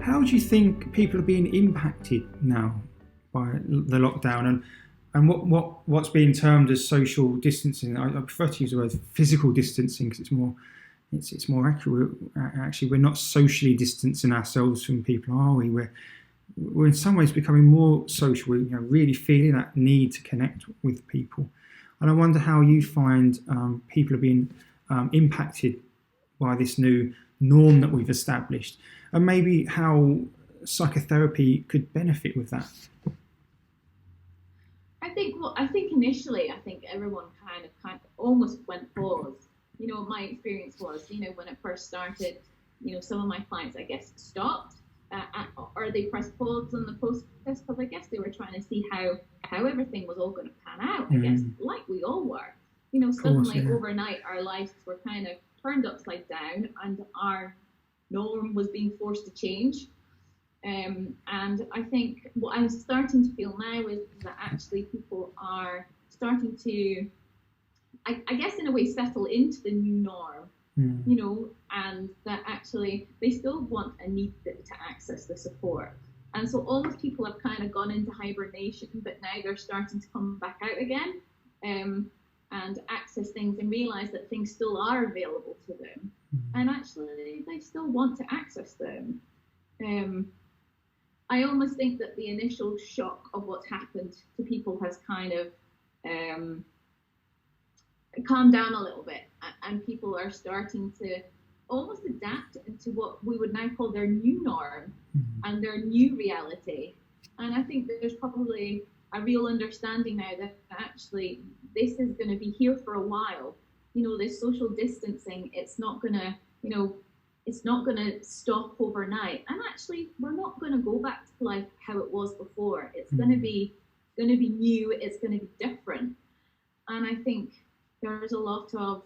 How do you think people are being impacted now by the lockdown, and what's being termed as social distancing? I prefer to use the word physical distancing because it's more accurate. Actually, we're not socially distancing ourselves from people, are we? We're in some ways becoming more social. We're really feeling that need to connect with people. And I wonder how you find people are being impacted by this new norm that we've established, and maybe how psychotherapy could benefit with that. I think initially, everyone kind of almost went pause. My experience was, when it first started, some of my clients, I guess, stopped, or they pressed pause on the process because I guess they were trying to see how everything was all going to pan out. I guess, like we all were. Suddenly overnight, our lives were kind of turned upside down, and our norm was being forced to change. And I think what I'm starting to feel now is that actually people are starting to, I guess in a way, settle into the new norm, and that actually they still want and need to access the support. And so almost people have kind of gone into hibernation, but now they're starting to come back out again and access things and realize that things still are available to them. And actually they still want to access them. I almost think that the initial shock of what's happened to people has kind of calmed down a little bit, and people are starting to almost adapt into what we would now call their new norm and their new reality. And I think that there's probably a real understanding now that actually this is going to be here for a while. This social distancing, it's not going to, it's not going to stop overnight. And actually, we're not going to go back to life how it was before. It's going to be new. It's going to be different. And I think there's a lot of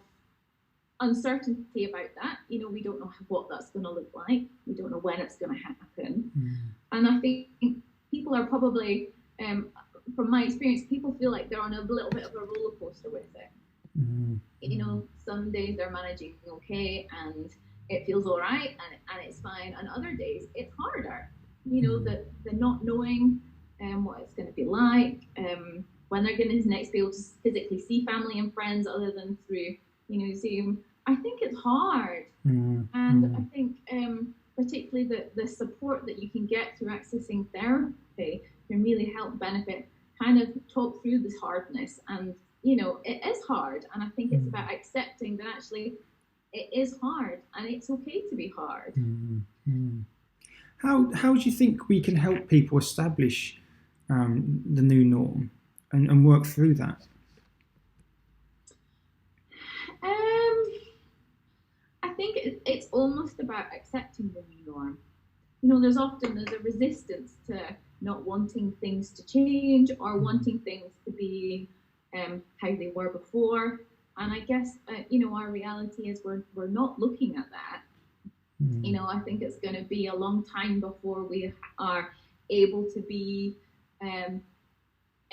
uncertainty about that. We don't know what that's going to look like. We don't know when it's going to happen. And I think people are probably, from my experience, people feel like they're on a little bit of a roller coaster with it. Some days they're managing okay and it feels all right and it's fine. And other days it's harder. The not knowing what it's going to be like, when they're going to next be able to physically see family and friends other than through, Zoom. I think it's hard. And I think particularly the support that you can get through accessing therapy can really help benefit, kind of talk through this hardness. And it is hard, and I think it's about accepting that actually it is hard and it's okay to be hard. How do you think we can help people establish the new norm and work through that? I think it's almost about accepting the new norm. There's a resistance to not wanting things to change or wanting things to be how they were before. And I guess, our reality is we're not looking at that. I think it's going to be a long time before we are able to be, I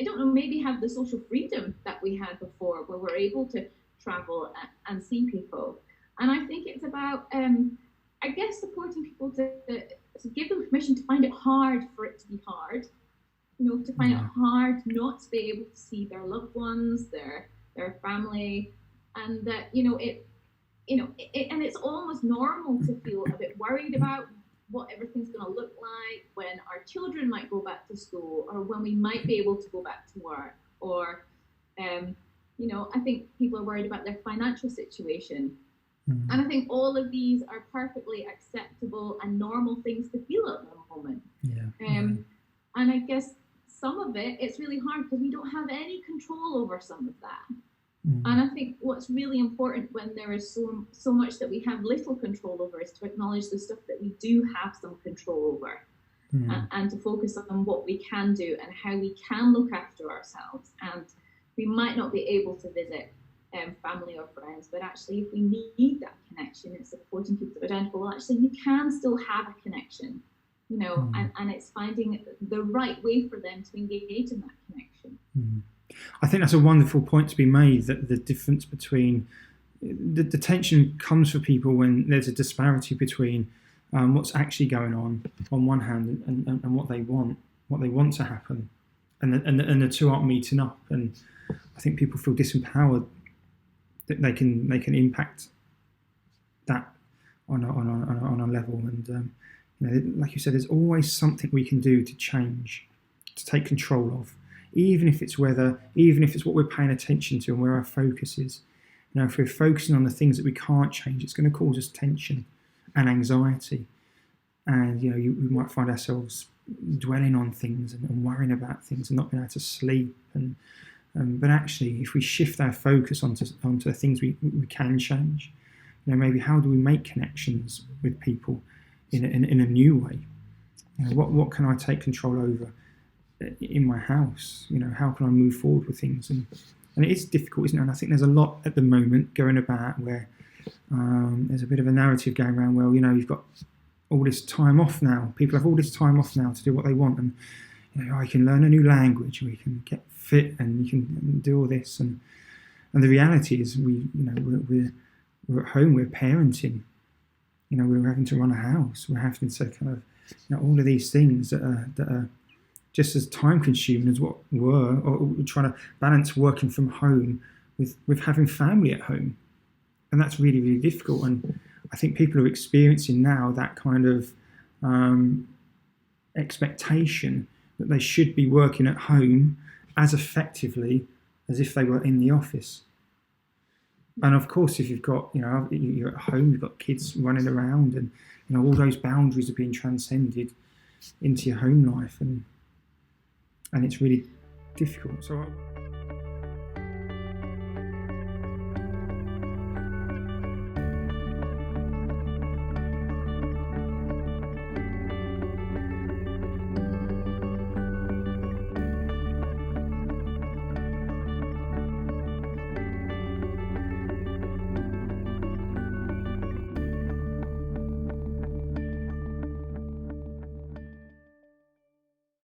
don't know, maybe have the social freedom that we had before, where we're able to travel and see people. And I think it's about, I guess, supporting people to give them permission to find it hard for it to be hard. To find it hard not to be able to see their loved ones, their family, and that and it's almost normal to feel a bit worried about what everything's going to look like when our children might go back to school, or when we might be able to go back to work, or I think people are worried about their financial situation. And I think all of these are perfectly acceptable and normal things to feel at the moment. And I guess some of it's really hard because we don't have any control over some of that. And I think what's really important when there is so much that we have little control over is to acknowledge the stuff that we do have some control over, and to focus on what we can do and how we can look after ourselves. And we might not be able to visit family or friends, but actually if we need that connection, it's supporting people to identify, well, actually you can still have a connection, and it's finding the right way for them to engage in that connection. I think that's a wonderful point to be made, that the difference between the tension comes for people when there's a disparity between what's actually going on one hand, and what they want to happen, and the two aren't meeting up. And I think people feel disempowered that they can impact that on a level. And like you said, there's always something we can do to change, to take control of, even if it's what we're paying attention to and where our focus is. If we're focusing on the things that we can't change, it's going to cause us tension and anxiety. And we might find ourselves dwelling on things and worrying about things and not being able to sleep. But actually, if we shift our focus onto the things we can change, maybe how do we make connections with people in a new way? What can I take control over in my house? How can I move forward with things? And it is difficult, isn't it? And I think there's a lot at the moment going about where there's a bit of a narrative going around. Well, you've got all this time off now. People have all this time off now to do what they want, and I can learn a new language, we can get fit, and you can do all this. And the reality is, we're at home, we're parenting. We're having to run a house. We're having to kind of all of these things that are just as time consuming as what were, or we're trying to balance working from home with having family at home. And that's really, really difficult. And I think people are experiencing now that kind of expectation that they should be working at home as effectively as if they were in the office. And of course, if you've got, you're at home, you've got kids running around, and all those boundaries are being transcended into your home life, and it's really difficult. So